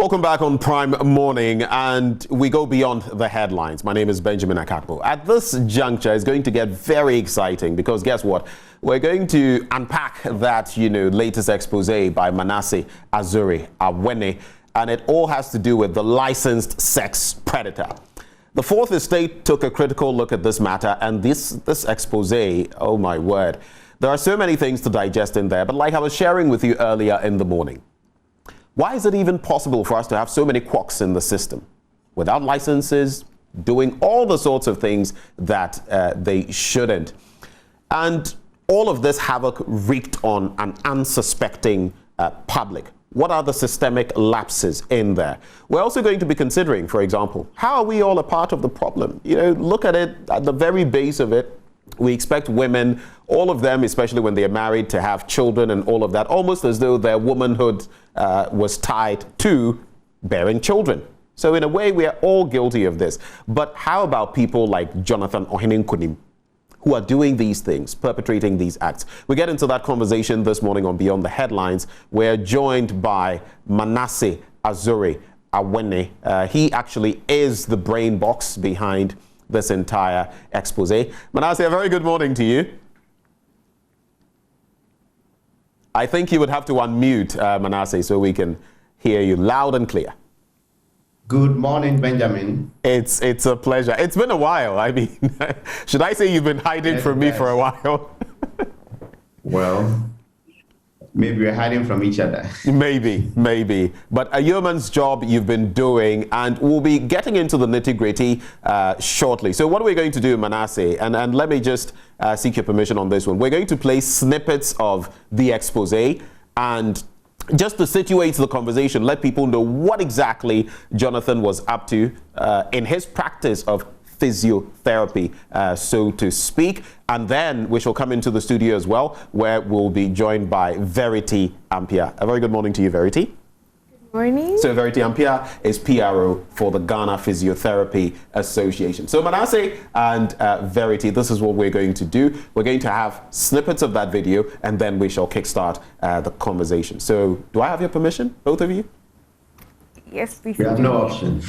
Welcome back on Prime Morning, and we go beyond the headlines. My name is Benjamin Akakpo. At this juncture, it's going to get very exciting because guess what? We're going to unpack that, latest expose by Manasseh Azuri Awene, and it all has to do with the licensed sex predator. The Fourth Estate took a critical look at this matter, and this expose, oh my word, there are so many things to digest in there, but like I was sharing with you earlier in the morning, why is it even possible for us to have so many quacks in the system without licenses, doing all the sorts of things that they shouldn't? And all of this havoc wreaked on an unsuspecting public. What are the systemic lapses in there? We're also going to be considering, for example, how are we all a part of the problem? Look at it at the very base of it. We expect women, all of them, especially when they're married, to have children and all of that, almost as though their womanhood was tied to bearing children. So in a way, we are all guilty of this. But how about people like Jonathan Ohenenkunim, who are doing these things, perpetrating these acts? We get into that conversation this morning on Beyond the Headlines. We're joined by Manasseh Azuri Awene. He actually is the brain box behind this entire expose. Manasseh, a very good morning to you. I think you would have to unmute, Manasseh, so we can hear you loud and clear. Good morning, Benjamin. It's a pleasure. It's been a while. I mean, should I say you've been hiding from me for a while? Well, maybe we're hiding from each other. Maybe. But a yeoman's job you've been doing, and we'll be getting into the nitty-gritty shortly. So what are we going to do, Manasseh? And let me just seek your permission on this one. We're going to play snippets of the expose, and just to situate the conversation, let people know what exactly Jonathan was up to in his practice of physiotherapy, so to speak. And then we shall come into the studio as well, where we'll be joined by Verity Ampia. A very good morning to you, Verity. Good morning. So Verity Ampia is PRO for the Ghana Physiotherapy Association. So Manasseh and Verity, this is what we're going to do. We're going to have snippets of that video, and then we shall kickstart the conversation. So do I have your permission, both of you? Yes, please. We have no option.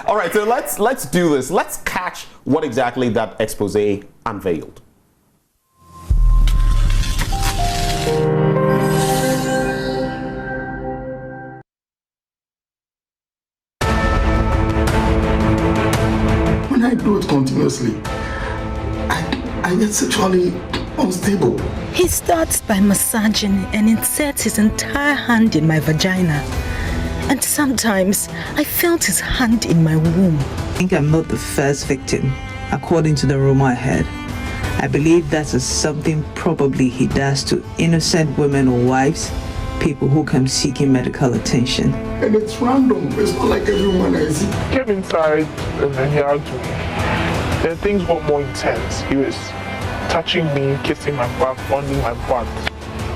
All right, so let's do this. Let's catch what exactly that expose unveiled. When I do it continuously, I get sexually unstable. He starts by massaging and inserts his entire hand in my vagina. And sometimes I felt his hand in my womb. I think I'm not the first victim, according to the rumor I heard. I believe that is something probably he does to innocent women or wives, people who come seeking medical attention. And it's random. It's not like everyone I see. Came inside and then he hugged me. Then things got more intense. He was touching me, kissing my back, fondling my butt,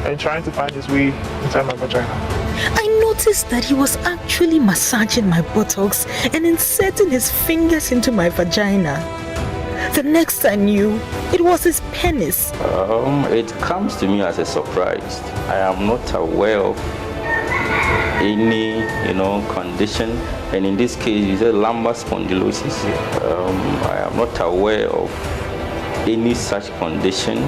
and trying to find his way inside my vagina. I noticed that he was actually massaging my buttocks and inserting his fingers into my vagina. The next I knew, it was his penis. It comes to me as a surprise. I am not aware of any, condition, and in this case, it's a lumbar spondylosis. I am not aware of any such condition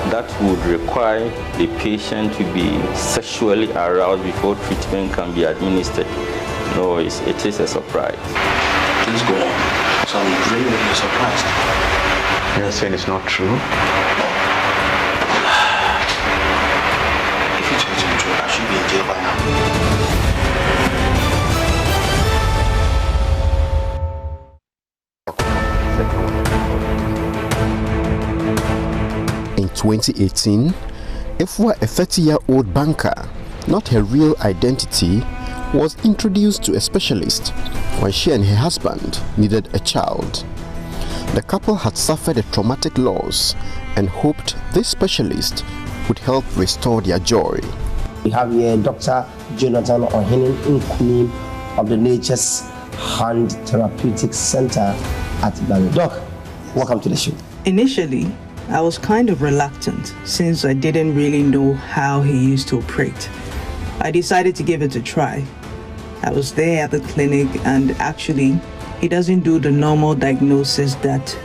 that would require the patient to be sexually aroused before treatment can be administered. No, it is a surprise. Please go on. So I'm really surprised. You're saying it's not true? If you tell me the truth, I should be in jail by now. In 2018, Ifwa, a 30-year-old banker, not her real identity, was introduced to a specialist when she and her husband needed a child. The couple had suffered a traumatic loss and hoped this specialist would help restore their joy. We have here Dr. Jonathan Ohenenkunim of the Nature's Hand Therapeutic Center at Bali. Doc, welcome to the show. Initially, I was kind of reluctant since I didn't really know how he used to operate. I decided to give it a try, I was there at the clinic, and actually, he doesn't do the normal diagnosis that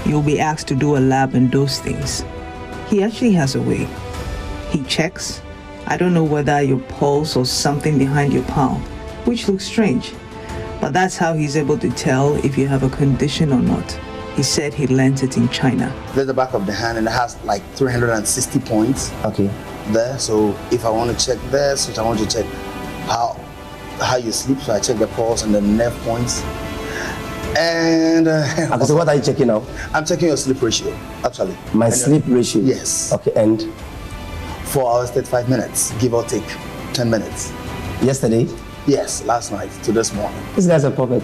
you'll be asked to do a lab and those things. He actually has a way. He checks, I don't know whether your pulse or something behind your palm, which looks strange, but that's how he's able to tell if you have a condition or not. He said he learned it in China. There's the back of the hand, and it has like 360 points. Okay. There, so if I want to check this, which I want to check how you sleep, so I check the pulse and the nerve points. And okay, so what are you checking now? I'm checking your sleep ratio, actually. My sleep ratio? Yes. Okay, and? 4 hours, 35 minutes, give or take 10 minutes. Yesterday? Yes, last night to this morning. This guy's a prophet.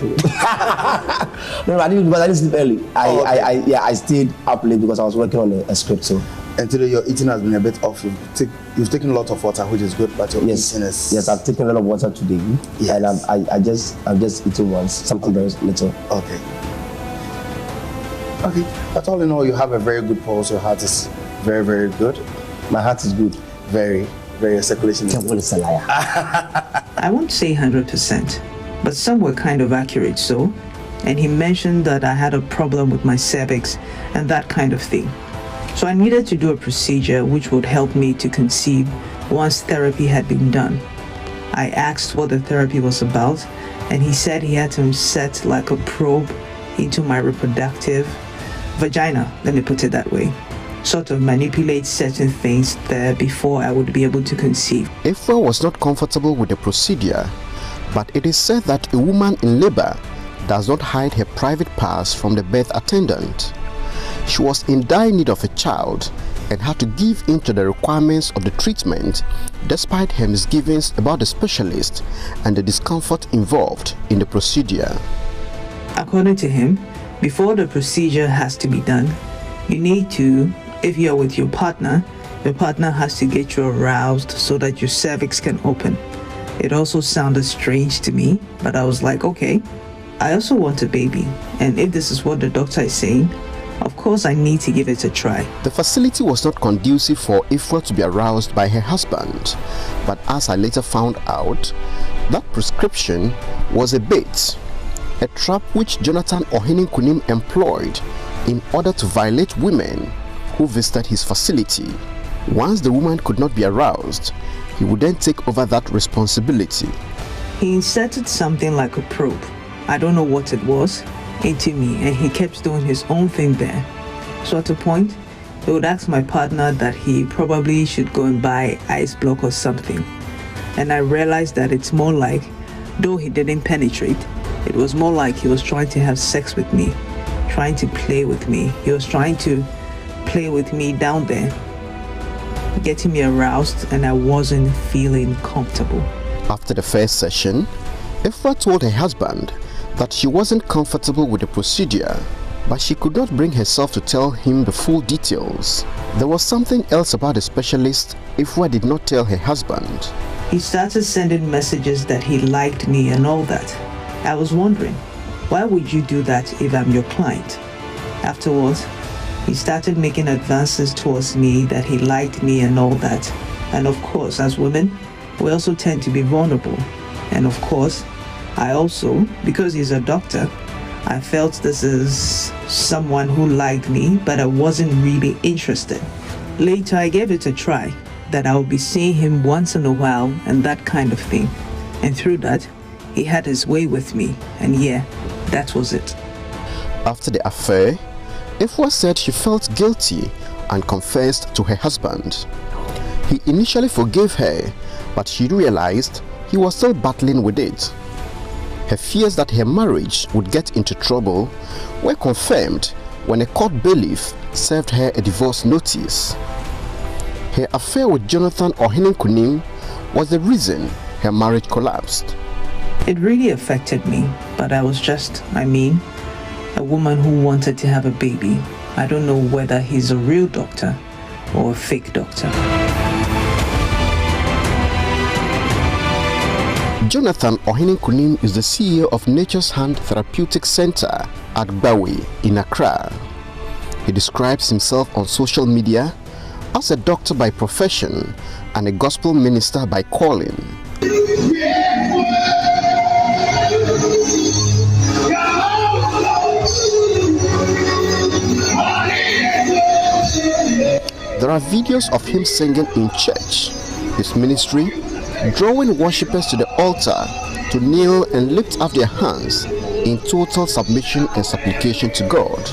No, I didn't sleep early. I stayed up late because I was working on a script. So. And today your eating has been a bit off. You've taken a lot of water, which is good, but your eating is... Yes, I've taken a lot of water today. Yes. And I've just eaten once, something very little. Okay. Okay, but all in all, you have a very good pulse. Your heart is very, very good. My heart is good. Very, very circulation. Is a liar. I won't say 100%, but some were kind of accurate, so. And he mentioned that I had a problem with my cervix and that kind of thing. So I needed to do a procedure which would help me to conceive once therapy had been done. I asked what the therapy was about, and he said he had to insert like a probe into my reproductive vagina, let me put it that way. Sort of manipulate certain things there before I would be able to conceive. Ifwa was not comfortable with the procedure, but it is said that a woman in labor does not hide her private parts from the birth attendant. She was in dire need of a child and had to give in to the requirements of the treatment despite her misgivings about the specialist and the discomfort involved in the procedure. According to him, before the procedure has to be done, you need to, if you're with your partner has to get you aroused so that your cervix can open. It also sounded strange to me, but I was like, okay, I also want a baby. And if this is what the doctor is saying, of course I need to give it a try. The facility was not conducive for Ifwa to be aroused by her husband, but as I later found out, that prescription was a bait, a trap which Jonathan Ohinin Kunim employed in order to violate women who visited his facility. Once the woman could not be aroused, he would then take over that responsibility. He inserted something like a probe, I don't know what it was, into me, and he kept doing his own thing there. So at a point, he would ask my partner that he probably should go and buy ice block or something. And I realized that it's more like, though he didn't penetrate, it was more like he was trying to have sex with me, trying to play with me. He was trying to play with me down there, getting me aroused, and I wasn't feeling comfortable. After the first session, Ifwa told her husband that she wasn't comfortable with the procedure, but she could not bring herself to tell him the full details. There was something else about the specialist Ifwa did not tell her husband. He started sending messages that he liked me and all that. I was wondering, why would you do that if I'm your client? Afterwards, he started making advances towards me that he liked me and all that. And of course, as women, we also tend to be vulnerable. And of course, I also, because he's a doctor, I felt this is someone who liked me, but I wasn't really interested. Later, I gave it a try, that I would be seeing him once in a while and that kind of thing. And through that, he had his way with me, and yeah, that was it. After the affair, Ifwa said she felt guilty and confessed to her husband. He initially forgave her, but she realized he was still battling with it. Her fears that her marriage would get into trouble were confirmed when a court bailiff served her a divorce notice. Her affair with Jonathan Ohinin Kunim was the reason her marriage collapsed. It really affected me, but I was just, a woman who wanted to have a baby. I don't know whether he's a real doctor or a fake doctor. Jonathan Ohinin Kunim is the CEO of Nature's Hand Therapeutic Center at Bawi in Accra. He describes himself on social media as a doctor by profession and a gospel minister by calling. are videos of him singing in church, his ministry, drawing worshippers to the altar to kneel and lift up their hands in total submission and supplication to God.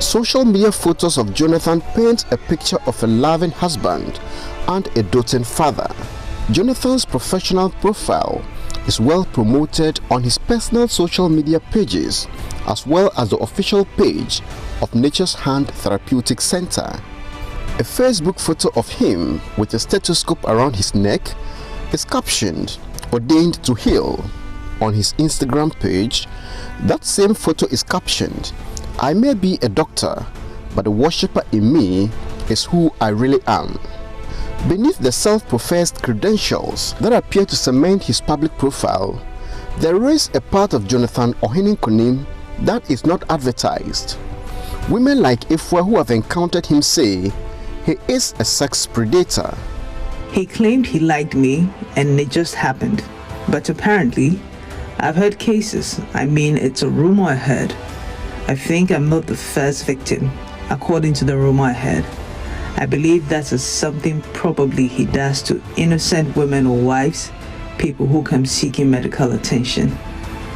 Social media photos of Jonathan paint a picture of a loving husband and a doting father. Jonathan's professional profile is well promoted on his personal social media pages as well as the official page of Nature's Hand Therapeutic Center. A Facebook photo of him with a stethoscope around his neck is captioned "Ordained to Heal." On his Instagram page, that same photo is captioned, "I may be a doctor, but the worshipper in me is who I really am." Beneath the self-professed credentials that appear to cement his public profile, there is a part of Jonathan Ohenin that is not advertised. Women like Ifwa who have encountered him say he is a sex predator. He claimed he liked me and it just happened. But apparently, I've heard cases. I mean, it's a rumor I heard. I think I'm not the first victim, according to the rumor I heard. I believe that is something probably he does to innocent women or wives, people who come seeking medical attention.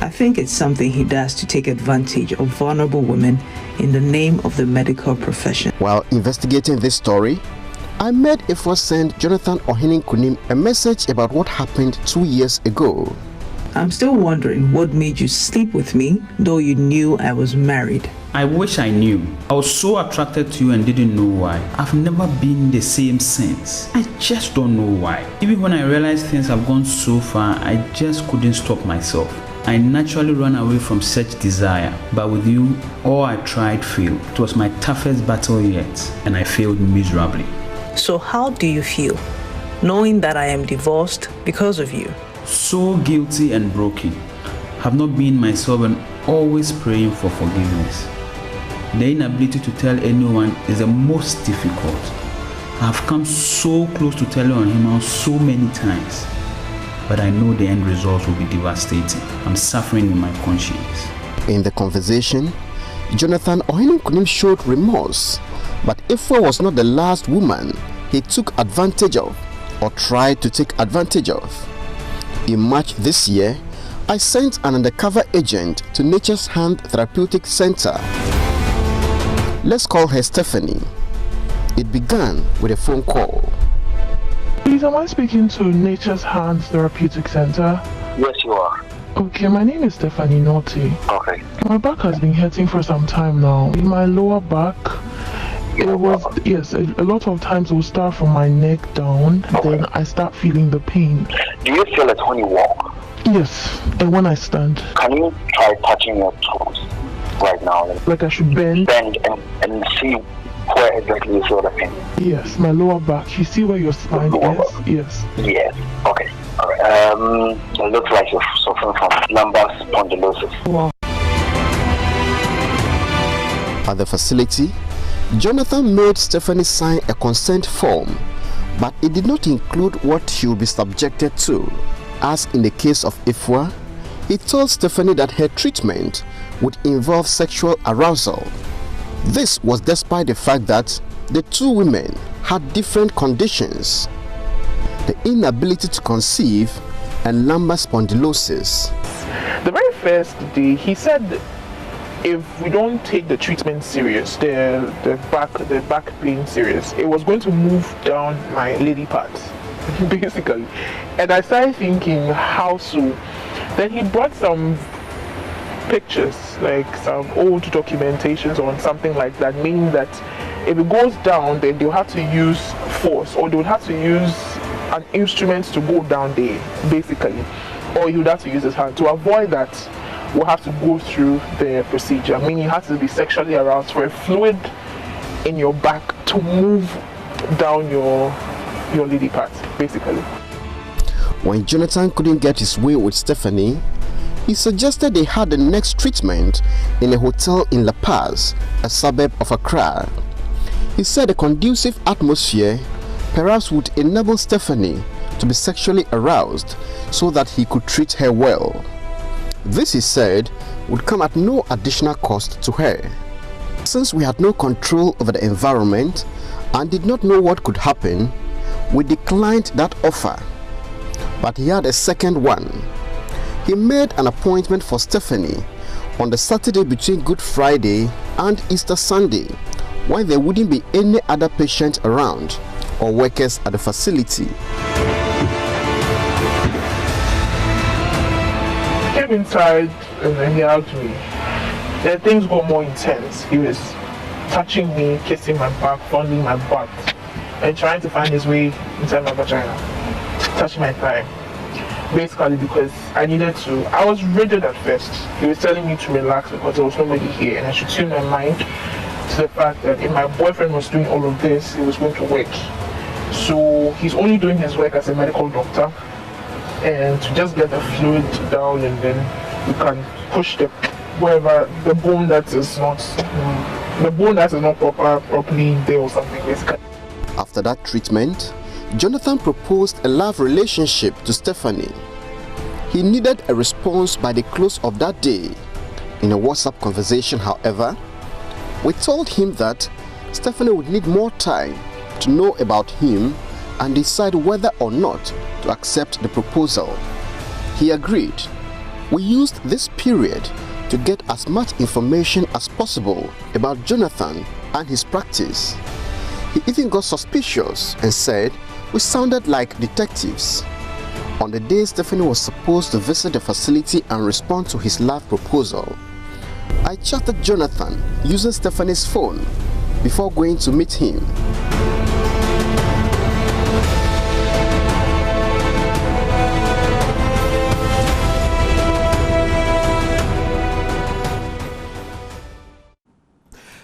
I think it's something he does to take advantage of vulnerable women in the name of the medical profession. While investigating this story, I met Ifwa sent Jonathan Ohenin a message about what happened 2 years ago. I'm still wondering what made you sleep with me, though you knew I was married. I wish I knew. I was so attracted to you and didn't know why. I've never been the same since. I just don't know why. Even when I realized things have gone so far, I just couldn't stop myself. I naturally ran away from such desire, but with you, all I tried failed. It was my toughest battle yet, and I failed miserably. So how do you feel, knowing that I am divorced because of you? So guilty and broken. Have not been myself and always praying for forgiveness. The inability to tell anyone is the most difficult. I have come so close to telling on him out so many times, but I know the end result will be devastating. I'm suffering in my conscience. In the conversation, Jonathan Ohenin showed remorse, but Ifwa was not the last woman he took advantage of or tried to take advantage of. In March this year, I sent an undercover agent to Nature's Hand Therapeutic Center. Let's call her Stephanie. It began with a phone call. Please, am I speaking to Nature's Hand Therapeutic Center? Yes, you are. Okay, my name is Stephanie Naughty. Okay. My back has been hurting for some time now. In my lower back, it was, yes, a lot of times it will start from my neck down, then I start feeling the pain. Do you feel it when you walk? Yes, and when I stand. Can you try touching your toes right now? Like I should bend? Bend and see where exactly you feel the pain. Yes, my lower back. You see where your spine is? Yes. Yes, okay. All right. It looks like you're suffering from lumbar spondylosis. Wow. At the facility, Jonathan made Stephanie sign a consent form, but it did not include what she would be subjected to. As in the case of Ifwa, he told Stephanie that her treatment would involve sexual arousal. This was despite the fact that the two women had different conditions: the inability to conceive and lumbar spondylosis. The very first day, he said if we don't take the treatment serious, the back pain serious, it was going to move down my lady parts, basically. And I started thinking, how so? Then he brought some pictures, like some old documentations or something like that, meaning that if it goes down, then they'll have to use force, or they'll have to use an instrument to go down there, basically. Or he would have to use his hand. To avoid that, we'll have to go through the procedure, meaning you have to be sexually aroused for a fluid in your back to move down your lady parts, basically. When Jonathan couldn't get his way with Stephanie, he suggested they had the next treatment in a hotel in La Paz, a suburb of Accra. He said a conducive atmosphere perhaps would enable Stephanie to be sexually aroused so that he could treat her well. This, he said, would come at no additional cost to her. Since we had no control over the environment and did not know what could happen, we declined that offer. But he had a second one. He made an appointment for Stephanie on the Saturday between Good Friday and Easter Sunday, when there wouldn't be any other patient around or workers at the facility. He came inside and then he hugged me. Then things got more intense. He was touching me, kissing my back, fondling my butt, and trying to find his way inside my vagina, touching my thigh. Basically because I was rigid at first. He was telling me to relax because there was nobody here and I should tune my mind to the fact that if my boyfriend was doing all of this, he was going to work. So he's only doing his work as a medical doctor, and to just get the fluid down and then we can push the bone that is not properly there or something basically. After that treatment, Jonathan proposed a love relationship to Stephanie. He needed a response by the close of that day. In a WhatsApp conversation, however, we told him that Stephanie would need more time to know about him and decide whether or not to accept the proposal. He agreed. We used this period to get as much information as possible about Jonathan and his practice. He even got suspicious and said we sounded like detectives. On the day Stephanie was supposed to visit the facility and respond to his love proposal, I chatted Jonathan using Stephanie's phone before going to meet him.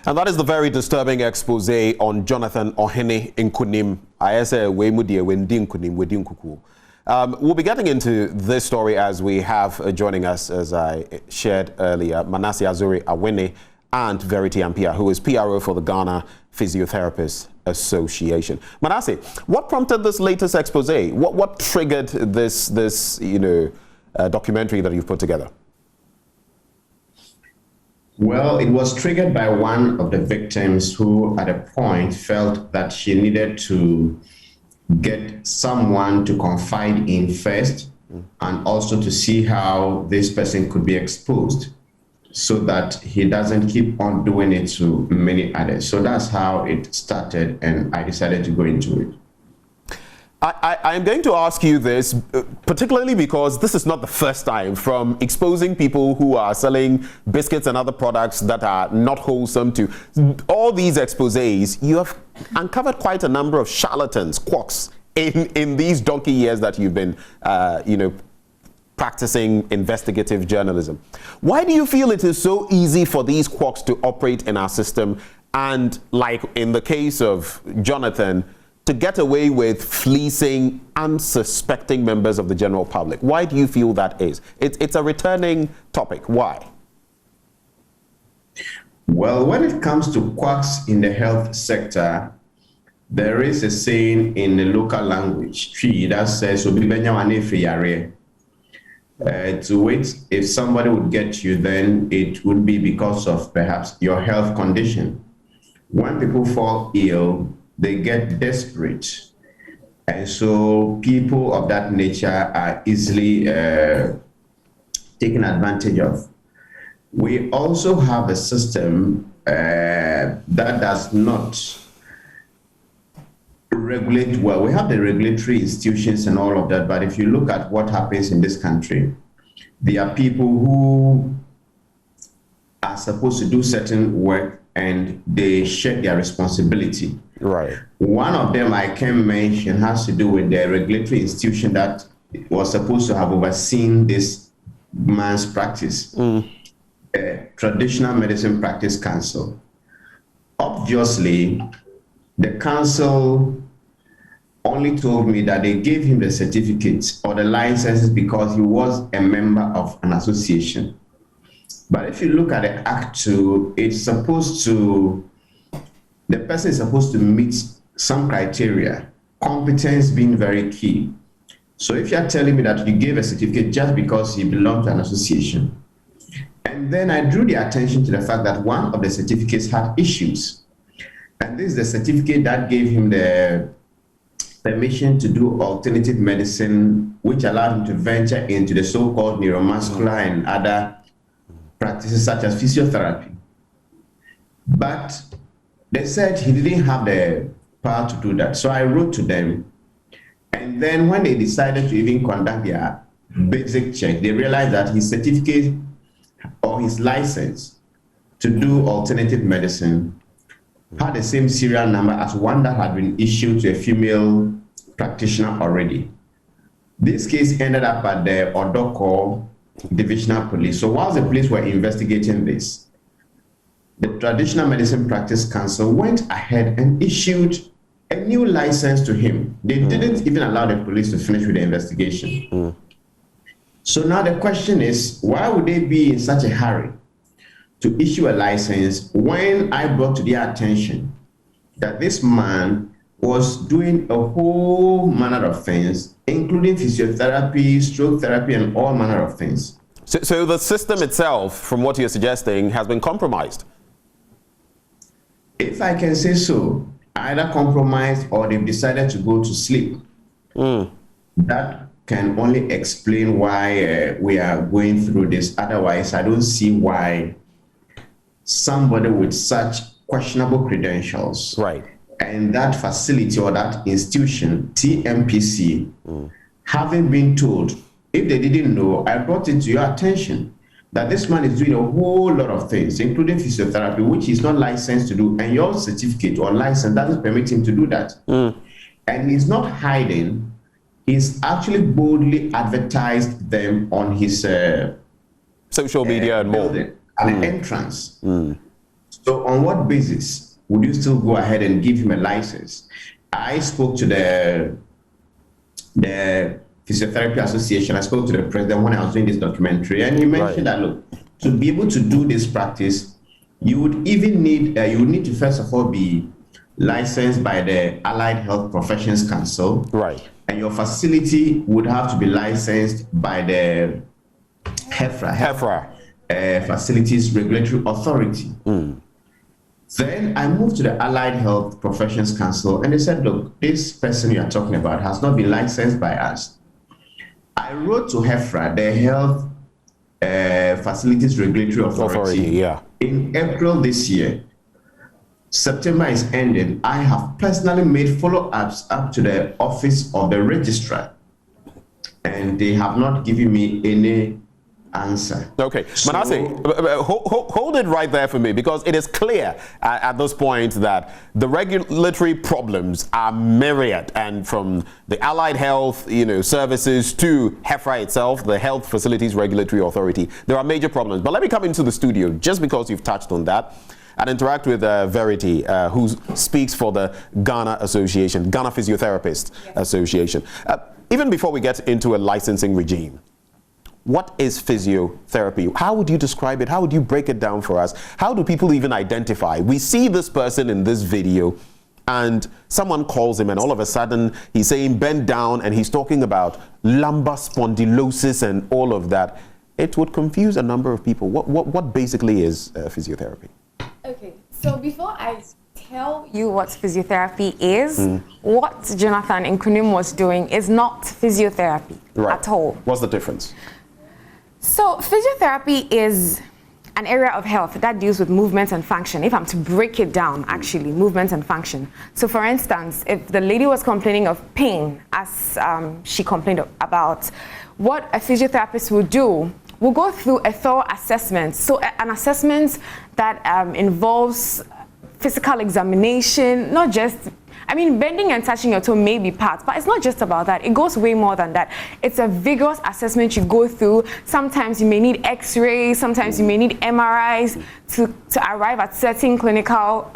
And that is the very disturbing expose on Jonathan Ohene Nkunim. I say we'll be getting into this story as we have joining us, as I shared earlier, Manasseh Azuri Awene and Verity Ampia, who is PRO for the Ghana Physiotherapists Association. Manasseh, what prompted this latest expose? What triggered this documentary that you've put together? Well, it was triggered by one of the victims who at a point felt that she needed to get someone to confide in first and also to see how this person could be exposed so that he doesn't keep on doing it to many others. So that's how it started, and I decided to go into it. I'm going to ask you this, particularly because this is not the first time, from exposing people who are selling biscuits and other products that are not wholesome to all these exposés. You have uncovered quite a number of charlatans, quacks, in these donkey years that you've been, practicing investigative journalism. Why do you feel it is so easy for these quacks to operate in our system and, like in the case of Jonathan, to get away with fleecing unsuspecting members of the general public? Why do you feel that is? It's a returning topic. Why? Well, when it comes to quacks in the health sector, there is a saying in the local language that says, to wait, if somebody would get you, then it would be because of perhaps your health condition. When people fall ill, they get desperate. And so people of that nature are easily taken advantage of. We also have a system that does not regulate well. We have the regulatory institutions and all of that, but if you look at what happens in this country, there are people who are supposed to do certain work and they share their responsibility. Right. One of them I can mention has to do with the regulatory institution that was supposed to have overseen this man's practice, Traditional Medicine Practice Council. Obviously, the council only told me that they gave him the certificates or the licenses because he was a member of an association. But if you look at the Act 2, it's supposed to, the person is supposed to meet some criteria, competence being very key. So if you're telling me that you gave a certificate just because he belonged to an association, and then I drew the attention to the fact that one of the certificates had issues, and this is the certificate that gave him the permission to do alternative medicine, which allowed him to venture into the so-called neuromuscular and other practices such as physiotherapy. But they said he didn't have the power to do that. So I wrote to them. And then when they decided to even conduct their basic check, they realized that his certificate or his license to do alternative medicine had the same serial number as one that had been issued to a female practitioner already. This case ended up at the Odoko Divisional Police. So whilst the police were investigating this, the Traditional Medicine Practice Council went ahead and issued a new license to him. They didn't even allow the police to finish with the investigation. So now the question is, why would they be in such a hurry to issue a license when I brought to their attention that this man was doing a whole manner of things, including physiotherapy, stroke therapy, and all manner of things. So the system itself, from what you're suggesting, has been compromised? If I can say so, either compromised or they've decided to go to sleep. That can only explain why we are going through this. Otherwise, I don't see why somebody with such questionable credentials, right, and that facility or that institution, TMPC, having been told, if they didn't know, I brought it to your attention that this man is doing a whole lot of things, including physiotherapy, which he's not licensed to do, and your certificate or license doesn't permit him to do that. And he's not hiding. He's actually boldly advertised them on his social media and more. An entrance. So on what basis would you still go ahead and give him a license? I spoke to the Physiotherapy Association. I spoke to the president when I was doing this documentary, and he mentioned that, look, to be able to do this practice, you would even need, to first of all be licensed by the Allied Health Professions Council. Right. And your facility would have to be licensed by the HEFRA. Facilities Regulatory Authority. Then I moved to the Allied Health Professions Council, and they said, look, this person you are talking about has not been licensed by us. I wrote to HEFRA, the Health Facilities Regulatory Authority, in April this year. September is ending. I have personally made follow-ups up to the office of the registrar, and they have not given me any answer. Okay, Manasseh, hold it right there for me, because it is clear at this point that the regulatory problems are myriad, and from the Allied Health, services to HEFRA itself, the Health Facilities Regulatory Authority. There are major problems. But let me come into the studio just because you've touched on that and interact with Verity, who speaks for the Ghana Association, Ghana Physiotherapists Association. Even before we get into a licensing regime, what is physiotherapy? How would you describe it? How would you break it down for us? How do people even identify? We see this person in this video and someone calls him and all of a sudden he's saying bend down and he's talking about lumbar spondylosis and all of that. It would confuse a number of people. What basically is physiotherapy? Okay, so before I tell you what physiotherapy is, what Jonathan Nkunim was doing is not physiotherapy at all. What's the difference? So physiotherapy is an area of health that deals with movement and function. If I'm to break it down, actually, movement and function. So for instance, if the lady was complaining of pain, as she complained about, what a physiotherapist will do, we'll go through a thorough assessment. So an assessment that involves physical examination, not just, bending and touching your toe may be part, but it's not just about that. It goes way more than that. It's a vigorous assessment you go through. Sometimes you may need x-rays, sometimes you may need MRIs to arrive at certain clinical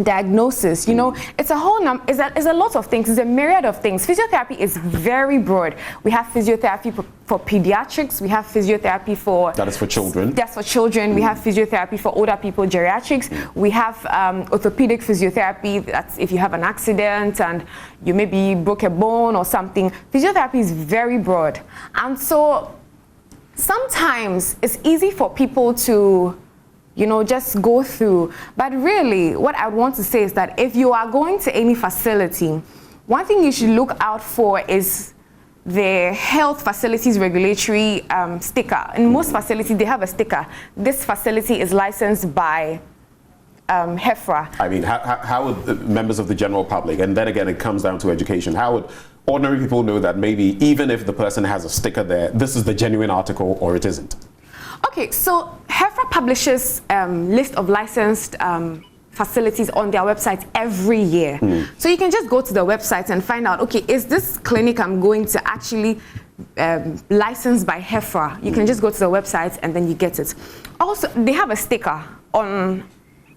diagnosis. You know, it's a whole it's a lot of things. It's a myriad of things. Physiotherapy is very broad. We have physiotherapy for pediatrics. We have physiotherapy for... That is for children. That's for children. We have physiotherapy for older people, geriatrics. We have orthopedic physiotherapy. That's if you have an accident and you maybe broke a bone or something. Physiotherapy is very broad. And so sometimes it's easy for people to, you know, just go through. But really, what I want to say is that if you are going to any facility, one thing you should look out for is the health facilities regulatory sticker. In most facilities, they have a sticker. This facility is licensed by HEFRA. I mean, how would the members of the general public, and then again, it comes down to education, how would ordinary people know that maybe even if the person has a sticker there, this is the genuine article or it isn't? Okay, so HEFRA publishes list of licensed facilities on their website every year. So you can just go to the website and find out, okay, is this clinic I'm going to actually licensed by HEFRA? You can just go to the website and then you get it. Also, they have a sticker on,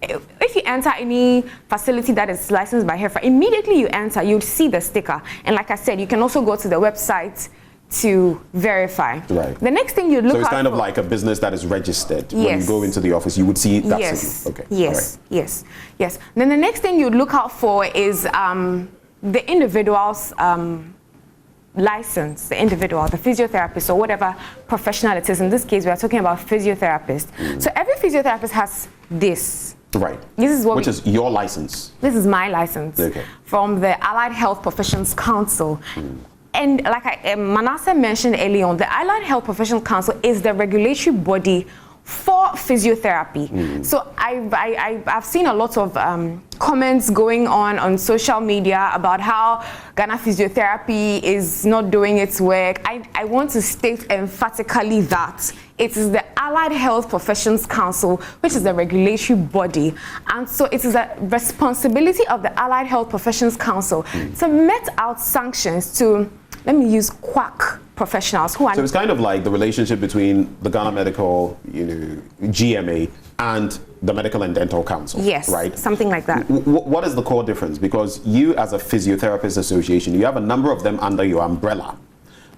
if you enter any facility that is licensed by HEFRA, immediately you enter, you'll see the sticker. And like I said, you can also go to the website to verify. Right. The next thing you look at. So it's kind of like a business that is registered. Yes. When you go into the office, you would see that. Yes. Okay. Yes. Right. Yes. Yes. Then the next thing you'd look out for is the individual's license, the individual, the physiotherapist, or whatever professional it is. In this case, we are talking about physiotherapist. So every physiotherapist has this. Right. This is what Which is your license. This is my license. Okay. From the Allied Health Professions Council. And like Manasseh mentioned earlier on, the Allied Health Professions Council is the regulatory body for physiotherapy. So I've seen a lot of comments going on social media about how Ghana Physiotherapy is not doing its work. I want to state emphatically that it is the Allied Health Professions Council, which is the regulatory body. And so it is a responsibility of the Allied Health Professions Council to met out sanctions to, let me use quack professionals who are... So it's kind of like the relationship between the Ghana Medical, GMA, and the Medical and Dental Council. Yes, right? Something like that. What is the core difference? Because you, as a physiotherapist association, you have a number of them under your umbrella,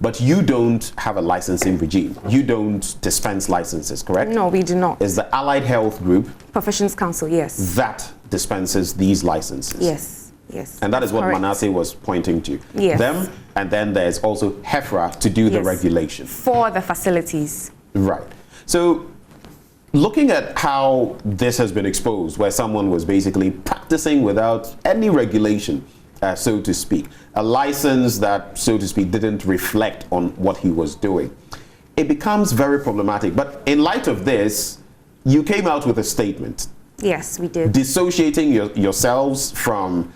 but you don't have a licensing regime. You don't dispense licenses, correct? No, we do not. Is the Allied Health Group... Professions Council, yes. That dispenses these licenses. Yes. Yes. And that is what correct. Manasseh was pointing to. Yes. Them, and then there's also HEFRA to do the regulation. For the facilities. Right. So looking at how this has been exposed, where someone was basically practicing without any regulation, so to speak, a license that, so to speak, didn't reflect on what he was doing, it becomes very problematic. But in light of this, you came out with a statement. Yes, we did. Dissociating yourselves from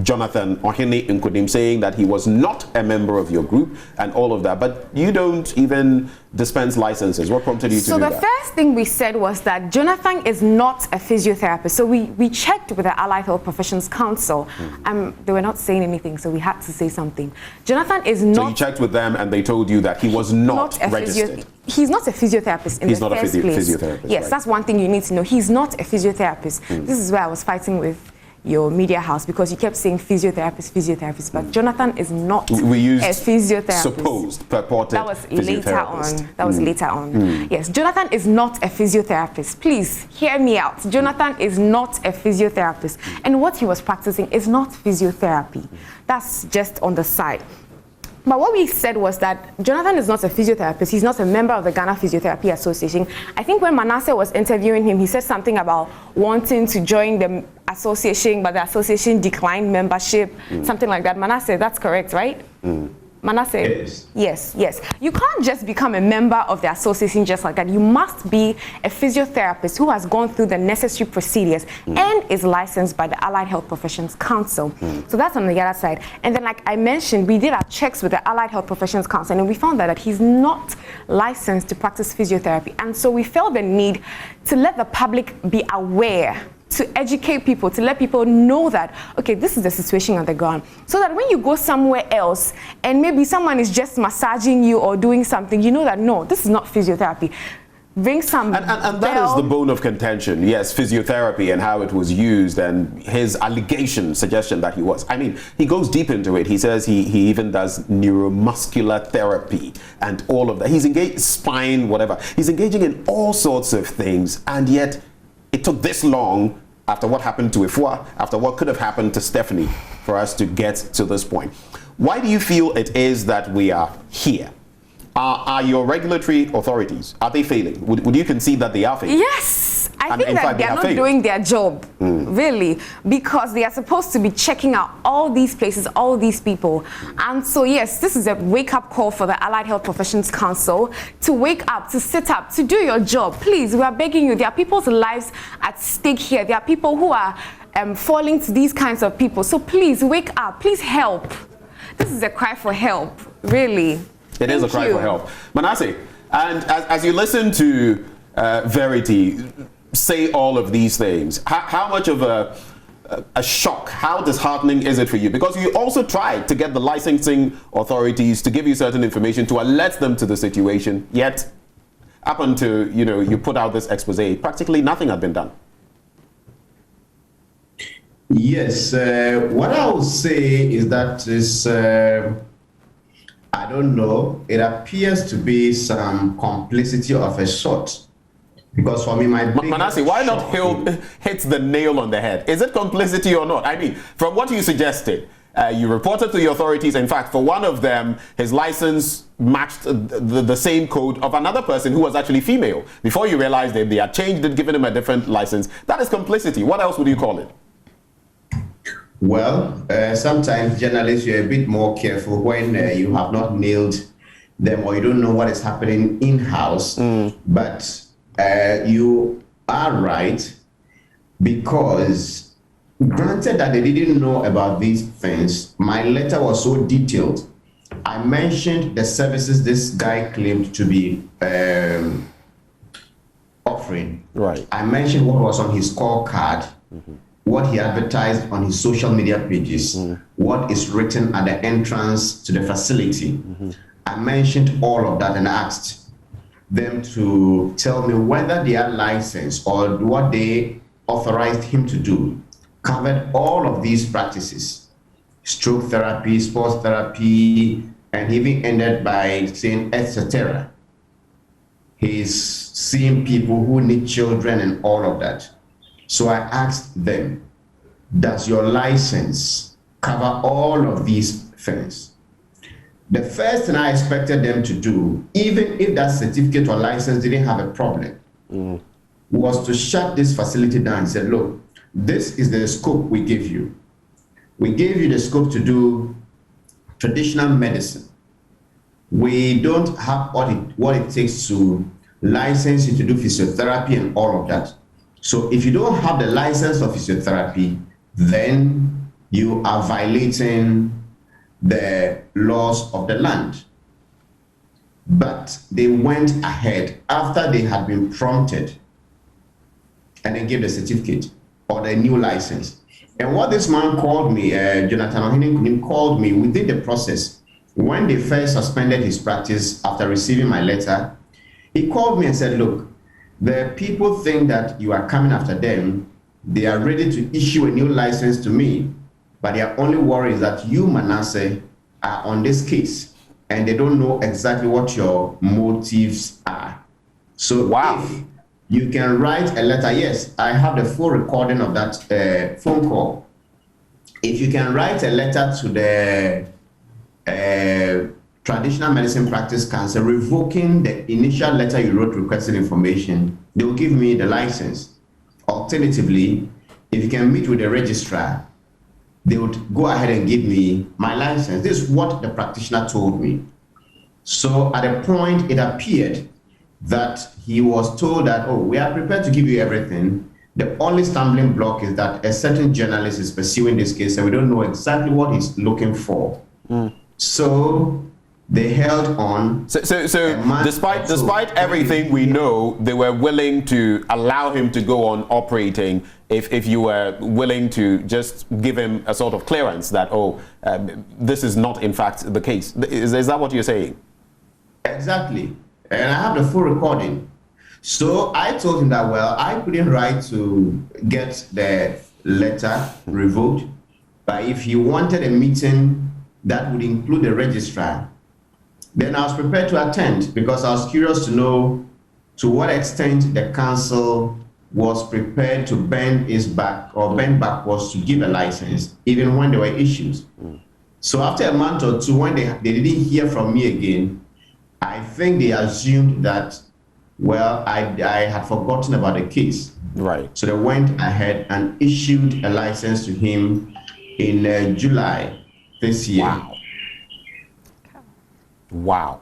Jonathan Ohene Nkodim, saying that he was not a member of your group and all of that, but you don't even dispense licenses. What prompted you to do that? So the first thing we said was that Jonathan is not a physiotherapist. So we checked with the Allied Health Professions Council. They were not saying anything, so we had to say something. Jonathan is not... So you checked with them and they told you that he was not registered. He's not a physiotherapist in the first place. He's not a physiotherapist. Yes, right. That's one thing you need to know. He's not a physiotherapist. This is where I was fighting with your media house, because you kept saying physiotherapist, but Jonathan is not we used a physiotherapist. Supposed, purported. That was later on. That was later on. Yes, Jonathan is not a physiotherapist. Please hear me out. Jonathan is not a physiotherapist, and what he was practicing is not physiotherapy. That's just on the side. But what we said was that Jonathan is not a physiotherapist. He's not a member of the Ghana Physiotherapy Association. I think when Manasseh was interviewing him, he said something about wanting to join the association, but the association declined membership, something like that. Manasseh, that's correct, right? Manasseh? Yes. Yes. You can't just become a member of the association just like that. You must be a physiotherapist who has gone through the necessary procedures and is licensed by the Allied Health Professions Council. So that's on the other side. And then, like I mentioned, we did our checks with the Allied Health Professions Council, and we found that he's not licensed to practice physiotherapy. And so we felt the need to let the public be aware, to educate people, to let people know that, okay, this is the situation on the ground. So that when you go somewhere else and maybe someone is just massaging you or doing something, you know that, no, this is not physiotherapy. bring some. And that is the bone of contention. Yes, physiotherapy and how it was used, and his allegation, suggestion that he was. I mean, he goes deep into it. He says he even does neuromuscular therapy and all of that. He's engaged spine, whatever. He's engaging in all sorts of things, and yet it took this long after what happened to Ifua, after what could have happened to Stephanie, for us to get to this point. Why do you feel it is that we are here? Are your regulatory authorities, are they failing? Would you concede that they are failing? Yes, I think that they are not doing their job, really, because they are supposed to be checking out all these places, all these people. And so, yes, this is a wake-up call for the Allied Health Professions Council to wake up, to sit up, to do your job. Please, we are begging you. There are people's lives at stake here. There are people who are falling to these kinds of people. So please, wake up. Please help. This is a cry for help, really. It is a cry for help. Manasseh, and as you listen to Verity say all of these things, how much of a shock, how disheartening is it for you? Because you also tried to get the licensing authorities to give you certain information to alert them to the situation, yet up until, you put out this expose, practically nothing had been done. Yes, what I would say is that is, I don't know, it appears to be some complicity of a sort. Because for me, Manasseh, why not hit the nail on the head? Is it complicity or not? I mean, from what you suggested, you reported to the authorities. In fact, for one of them, his license matched the same code of another person who was actually female. Before you realized that they had changed it, given him a different license. That is complicity. What else would you call it? Well, sometimes journalists, you're a bit more careful when you have not nailed them or you don't know what is happening in-house. But you are right, because granted that they didn't know about these things, my letter was so detailed. I mentioned the services this guy claimed to be offering. Right. I mentioned what was on his scorecard. What he advertised on his social media pages, what is written at the entrance to the facility. I mentioned all of that and asked them to tell me whether their license or what they authorized him to do covered all of these practices: stroke therapy, sports therapy, and even ended by saying etc. He's seeing people who need children and all of that. So I asked them, does your license cover all of these things? The first thing I expected them to do, even if that certificate or license didn't have a problem, was to shut this facility down and say, look, this is the scope we give you. We gave you the scope to do traditional medicine. We don't have what it takes to license you to do physiotherapy and all of that. So if you don't have the license of physiotherapy, then you are violating the laws of the land. But they went ahead after they had been prompted and then gave the certificate or the new license. And what this man called me, Jonathan Ohininkunim, called me within the process. When they first suspended his practice after receiving my letter, he called me and said, look, the people think that you are coming after them. They are ready to issue a new license to me, but their only worry is that you, Manasseh, are on this case, and they don't know exactly what your motives are. So if you can write a letter, yes, I have the full recording of that phone call. If you can write a letter to the Traditional Medicine Practice Council revoking the initial letter you wrote requesting information, they will give me the license. Alternatively, if you can meet with the registrar, they would go ahead and give me my license. This is what the practitioner told me. So at a point, it appeared that he was told that, oh, we are prepared to give you everything. The only stumbling block is that a certain journalist is pursuing this case and we don't know exactly what he's looking for. So they held on. So despite everything we know, they were willing to allow him to go on operating if you were willing to just give him a sort of clearance that, this is not in fact the case. Is that what you're saying? Exactly. And I have the full recording. So I told him that, well, I couldn't write to get the letter revoked, but if he wanted a meeting that would include the registrar, then I was prepared to attend, because I was curious to know to what extent the council was prepared to bend backwards to give a license, even when there were issues. So after a month or two, when they didn't hear from me again, I think they assumed that, well, I had forgotten about the case. Right. So they went ahead and issued a license to him in July this year. Wow. Wow.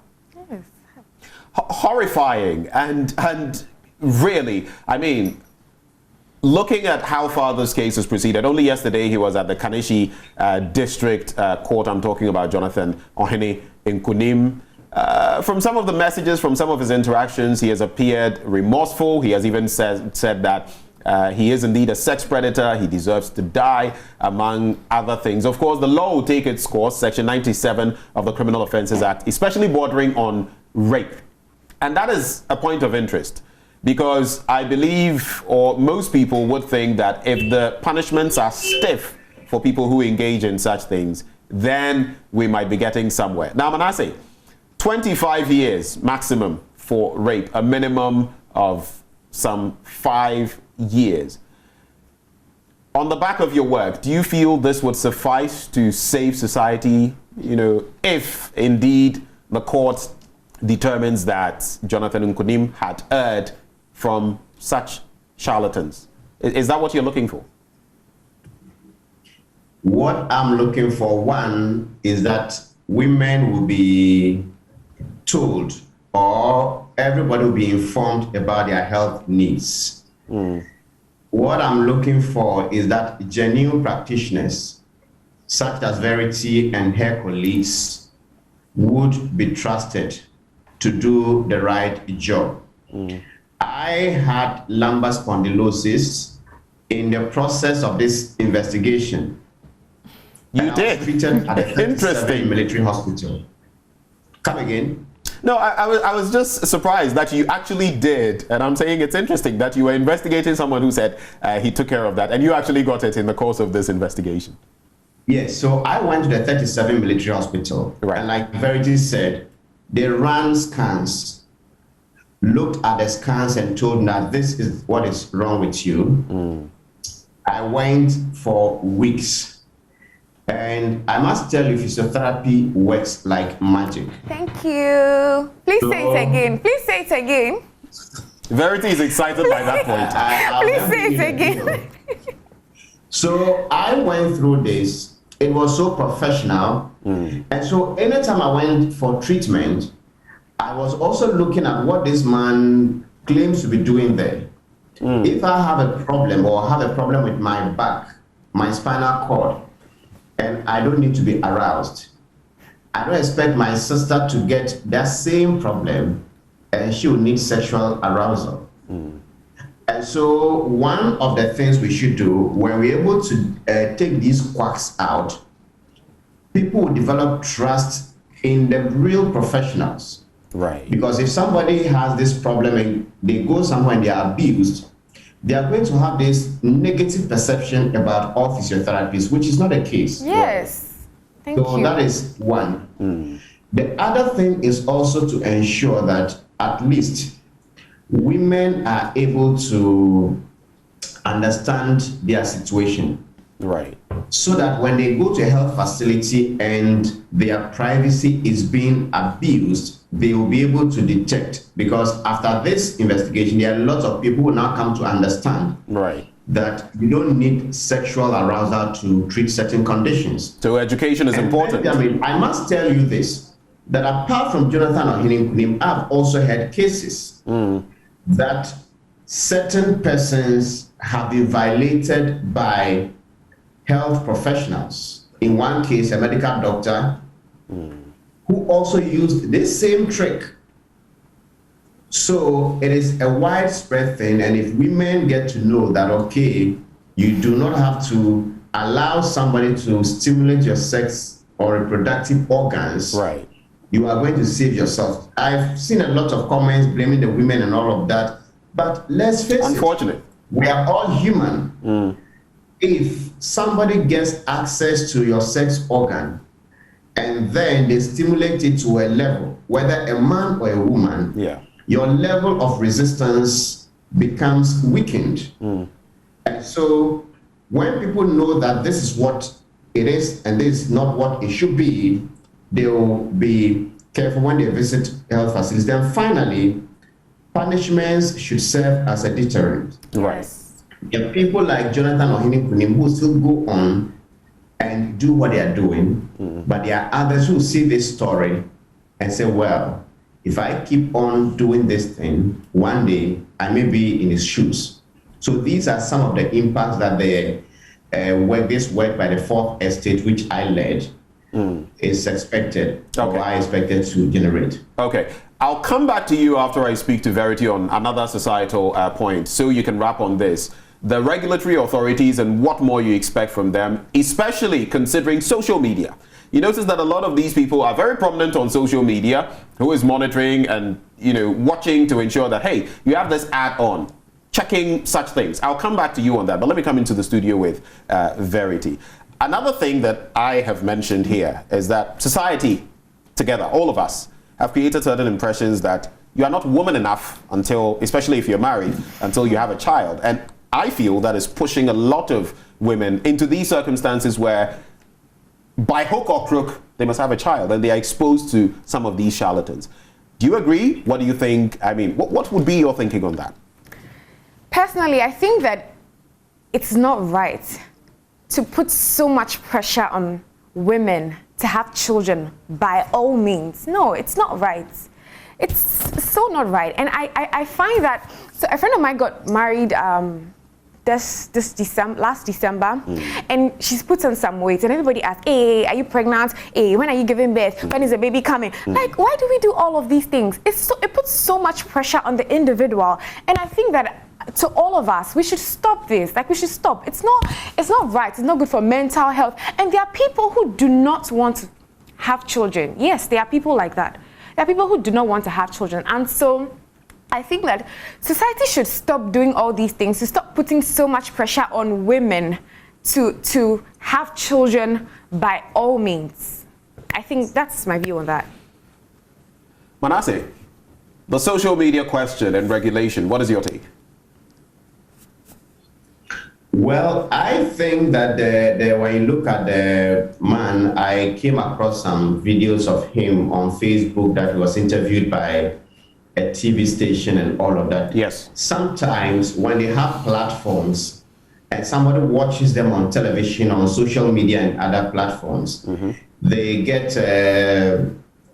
Horrifying and really, I mean, looking at how far this case has proceeded, only yesterday he was at the Kanishi District Court. I'm talking about Jonathan Ohene in Kunim. From some of the messages, from some of his interactions, he has appeared remorseful. He has even said that he is indeed a sex predator. He deserves to die, among other things. Of course, the law will take its course, Section 97 of the Criminal Offences Act, especially bordering on rape. And that is a point of interest, because I believe, or most people would think, that if the punishments are stiff for people who engage in such things, then we might be getting somewhere. Now, Manasseh, 25 years maximum for rape, a minimum of some 5 years. On the back of your work, do you feel this would suffice to save society, if indeed the court determines that Jonathan Nkunim had erred from such charlatans? Is that what you're looking for? What I'm looking for, one, is that women will be told, or everybody will be informed about their health needs. What I'm looking for is that genuine practitioners, such as Verity and her colleagues, would be trusted to do the right job. I had lumbar spondylosis in the process of this investigation. You did? I was treated at the Interesting military hospital. Come again? No, I was just surprised that you actually did, and I'm saying it's interesting that you were investigating someone who said he took care of that, and you actually got it in the course of this investigation. Yes, so I went to the 37 military hospital, right. And like Verity said, they ran scans, looked at the scans and told me that this is what is wrong with you. I went for weeks. And I must tell you, physiotherapy works like magic. Thank you. Please say it again. Please say it again. Verity is excited by that point. Please say it again. So I went through this. It was so professional. And so anytime I went for treatment, I was also looking at what this man claims to be doing there. If I have a problem or have a problem with my back, my spinal cord, and I don't need to be aroused, I don't expect my sister to get that same problem and she will need sexual arousal. And so one of the things we should do when we're able to take these quacks out, people will develop trust in the real professionals. Right. Because if somebody has this problem and they go somewhere and they are abused, they are going to have this negative perception about all physiotherapists, which is not the case. Yes. Thank you. So that is one. The other thing is also to ensure that at least women are able to understand their situation. Right. So that when they go to a health facility and their privacy is being abused, they will be able to detect. Because after this investigation, there are lots of people who now come to understand that you don't need sexual arousal to treat certain conditions. So education is important. I must tell you this, that apart from Jonathan Ohene, I've also had cases that certain persons have been violated by health professionals. In one case, a medical doctor who also used this same trick. So it is a widespread thing, and if women get to know that, okay, you do not have to allow somebody to stimulate your sex or reproductive organs, you are going to save yourself. I've seen a lot of comments blaming the women and all of that. But let's face unfortunate. We are all human. If somebody gets access to your sex organ and then they stimulate it to a level, whether a man or a woman, your level of resistance becomes weakened. And so when people know that this is what it is and this is not what it should be, they will be careful when they visit health facilities. Then finally, punishments should serve as a deterrent. Right. There are people like Jonathan Ohene Kunim who still go on and do what they are doing, but there are others who see this story and say, well, if I keep on doing this thing, one day I may be in his shoes. So these are some of the impacts that this work by the Fourth Estate, which I led, is expected, or I expected to generate. Okay. I'll come back to you after I speak to Verity on another societal point, so you can wrap on this. The regulatory authorities and what more you expect from them, especially considering social media. You notice that a lot of these people are very prominent on social media, who is monitoring and watching to ensure that, hey, you have this ad on, checking such things. I'll come back to you on that, but let me come into the studio with Verity. Another thing that I have mentioned here is that society, together, all of us, have created certain impressions that you are not woman enough until, especially if you're married, until you have a child. And I feel that is pushing a lot of women into these circumstances where, by hook or crook, they must have a child, and they are exposed to some of these charlatans. Do you agree? What do you think? I mean, what would be your thinking on that? Personally, I think that it's not right to put so much pressure on women to have children by all means. No, it's not right. It's so not right. And I find that, so a friend of mine got married last December, and she's put on some weight, and everybody asks, hey, are you pregnant? Hey, when are you giving birth? When is the baby coming? Like, why do we do all of these things? It puts so much pressure on the individual, and I think that to all of us, we should stop this. Like, we should stop. It's not right. It's not good for mental health. And there are people who do not want to have children. Yes, there are people like that. There are people who do not want to have children. And so I think that society should stop doing all these things, to stop putting so much pressure on women to have children by all means. I think that's my view on that. Manasseh, the social media question and regulation, what is your take? Well, I think that when you look at the man, I came across some videos of him on Facebook that he was interviewed by a TV station and all of that. Yes. Sometimes when they have platforms and somebody watches them on television, on social media and other platforms, they get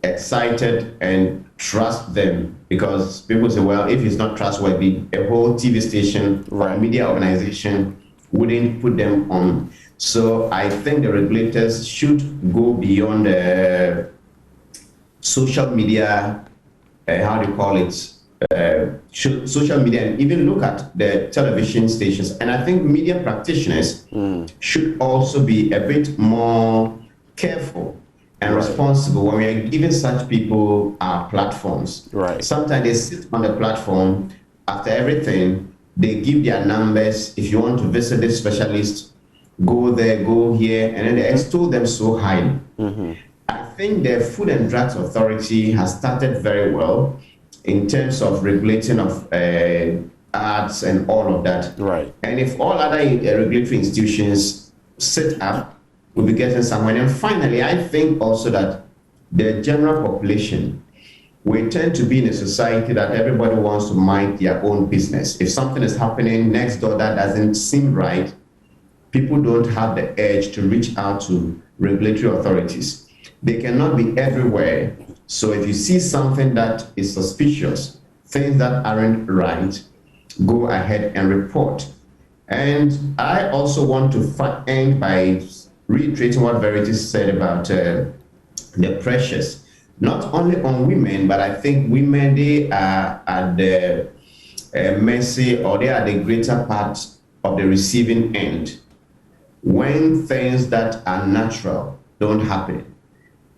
excited and trust them, because people say, well, if it's not trustworthy, a whole TV station or a media organization wouldn't put them on. So I think the regulators should go beyond social media, how do you call it, social media, and even look at the television stations. And I think media practitioners should also be a bit more careful and responsible when we are giving such people our platforms. Right. Sometimes they sit on the platform, after everything, they give their numbers. If you want to visit this specialist, go there, go here, and then they extol them so highly. I think the Food and Drugs Authority has started very well in terms of regulating of ads and all of that. Right. And if all other regulatory institutions sit up, we'll be getting somewhere. And finally, I think also that the general population, we tend to be in a society that everybody wants to mind their own business. If something is happening next door that doesn't seem right, people don't have the urge to reach out to regulatory authorities. They cannot be everywhere. So if you see something that is suspicious, things that aren't right, go ahead and report. And I also want to end by reiterating what Verity said about the pressures. Not only on women, but I think women, they are at the mercy, or they are the greater part of the receiving end. When things that are natural don't happen,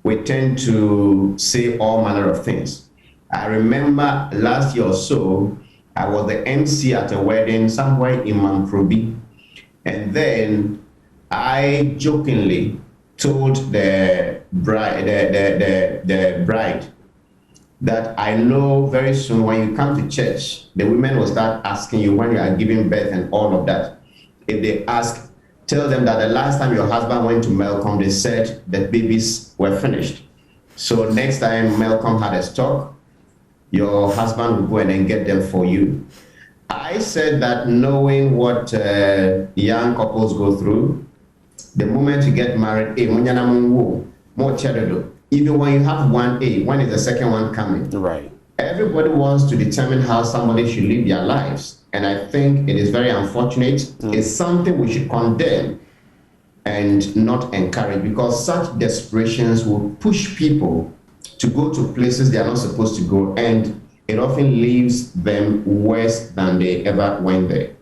we tend to say all manner of things. I remember last year or so, I was the MC at a wedding somewhere in Mankrobi. And then I jokingly told the bride, the bride that I know very soon when you come to church, the women will start asking you when you are giving birth and all of that. If they ask, tell them that the last time your husband went to Malcolm, they said that babies were finished. So next time Malcolm had a stock, your husband will go and then get them for you. I said that knowing what young couples go through, the moment you get married, even when you have one A, when is the second one coming? Right. Everybody wants to determine how somebody should live their lives. And I think it is very unfortunate. It's something we should condemn and not encourage, because such desperations will push people to go to places they are not supposed to go, and it often leaves them worse than they ever went there.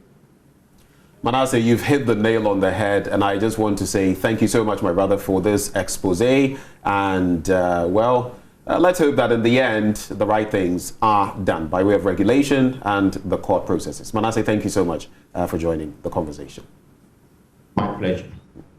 Manasseh, you've hit the nail on the head, and I just want to say thank you so much, my brother, for this expose. And let's hope that in the end, the right things are done by way of regulation and the court processes. Manasseh, thank you so much for joining the conversation. My pleasure.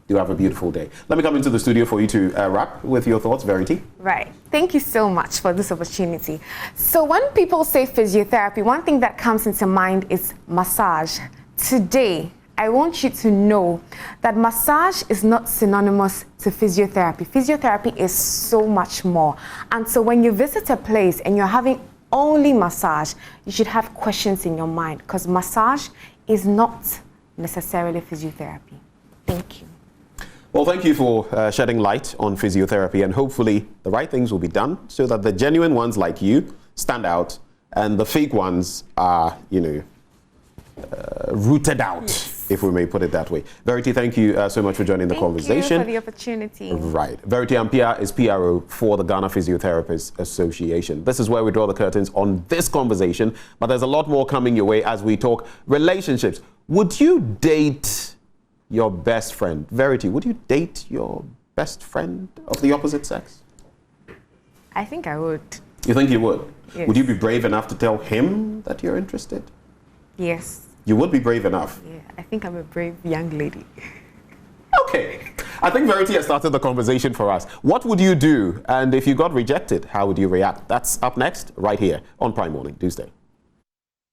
You have a beautiful day. Let me come into the studio for you to wrap with your thoughts, Verity. Right. Thank you so much for this opportunity. So when people say physiotherapy, one thing that comes into mind is massage. Today, I want you to know that massage is not synonymous to physiotherapy. Physiotherapy is so much more. And so when you visit a place and you're having only massage, you should have questions in your mind, because massage is not necessarily physiotherapy. Thank you. Well, thank you for shedding light on physiotherapy, and hopefully the right things will be done so that the genuine ones like you stand out and the fake ones are, rooted out, yes, if we may put it that way. Verity, thank you so much for joining the conversation. Thank you for the opportunity. Right. Verity Ampia is PRO for the Ghana Physiotherapists Association. This is where we draw the curtains on this conversation, but there's a lot more coming your way as we talk relationships. Would you date your best friend? Verity, would you date your best friend of the opposite sex? I think I would. You think you would? Yes. Would you be brave enough to tell him that you're interested? Yes. You would be brave enough? Yeah, I think I'm a brave young lady. Okay. I think Verity has started the conversation for us. What would you do? And if you got rejected, how would you react? That's up next, right here on Prime Morning. Do stay.